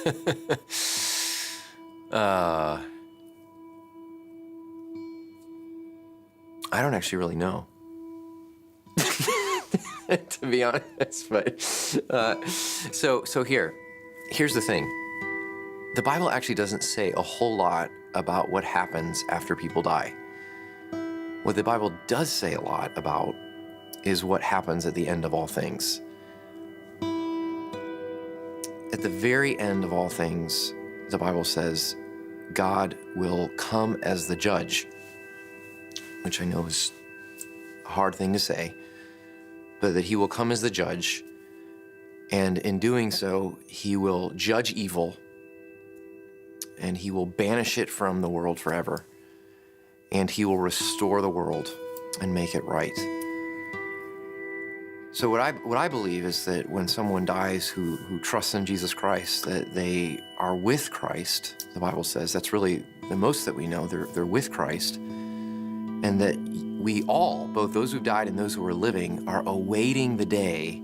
I don't actually really know, to be honest. But so here's the thing. The Bible actually doesn't say a whole lot about what happens after people die. What the Bible does say a lot about is what happens at the end of all things. At the very end of all things, the Bible says God will come as the judge, which I know is a hard thing to say, but that he will come as the judge, and in doing so, he will judge evil, and he will banish it from the world forever, and he will restore the world and make it right. So what I believe is that when someone dies who trusts in Jesus Christ, that they are with Christ. The Bible says that's really the most that we know. They're with Christ, and that we all, both those who've died and those who are living, are awaiting the day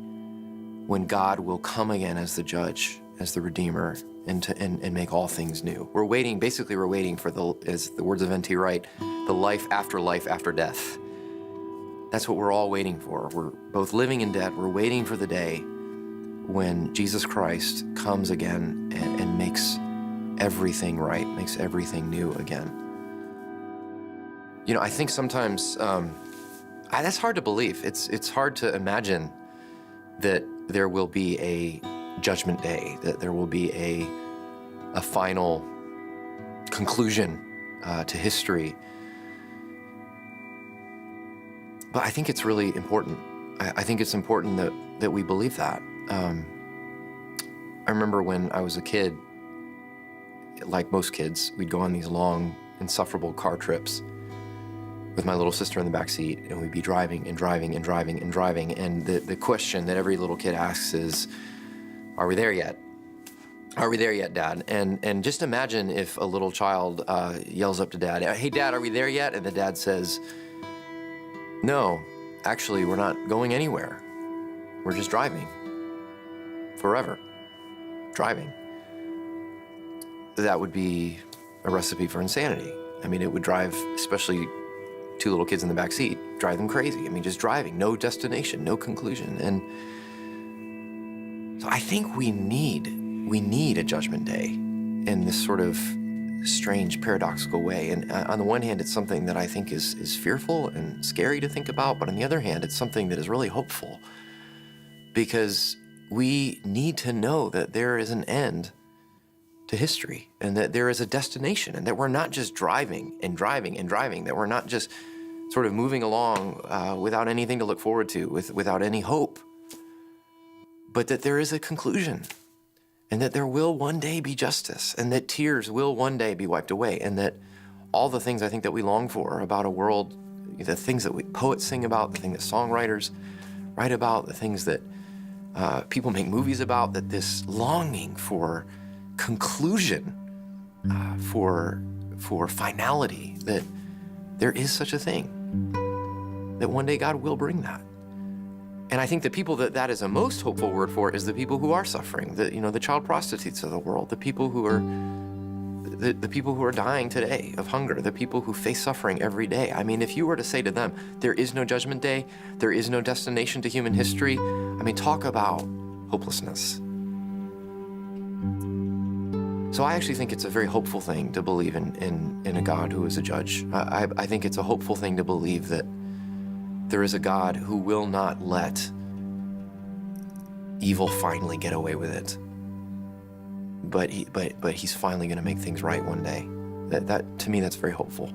when God will come again as the judge, as the Redeemer, and make all things new. We're waiting for as the words of N.T. Wright, the life after death. That's what we're all waiting for. We're both living and dead. We're waiting for the day when Jesus Christ comes again and makes everything right, makes everything new again. You know, I think sometimes that's hard to believe. It's hard to imagine that there will be a judgment day, that there will be a final conclusion to history. But I think it's really important. I think it's important that we believe that. I remember when I was a kid, like most kids, we'd go on these long, insufferable car trips with my little sister in the back seat, and we'd be driving and driving and driving and driving. And the question that every little kid asks is, "Are we there yet? Are we there yet, Dad?" And just imagine if a little child yells up to Dad, "Hey, Dad, are we there yet?" And the dad says, "No, actually, we're not going anywhere. We're just driving. Forever. Driving." That would be a recipe for insanity. I mean, it would drive, especially two little kids in the back seat, drive them crazy. I mean, just driving, no destination, no conclusion. And so I think we need a judgment day in this sort of strange, paradoxical way. And on the one hand, it's something that I think is fearful and scary to think about, but on the other hand, it's something that is really hopeful, because we need to know that there is an end to history, and that there is a destination, and that we're not just driving and driving and driving, that we're not just sort of moving along without anything to look forward to, without any hope, but that there is a conclusion, and that there will one day be justice, and that tears will one day be wiped away, and that all the things I think that we long for about a world, the things that poets sing about, the things that songwriters write about, the things that people make movies about, that this longing for conclusion, for finality, that there is such a thing, that one day God will bring that. And I think the people that is a most hopeful word for is the people who are suffering, the child prostitutes of the world, the people who are dying today of hunger, the people who face suffering every day. I mean, if you were to say to them, there is no judgment day, there is no destination to human history, I mean, talk about hopelessness. So I actually think it's a very hopeful thing to believe in a God who is a judge. I think it's a hopeful thing to believe that there is a God who will not let evil finally get away with it. But he's finally going to make things right one day. That to me, that's very hopeful.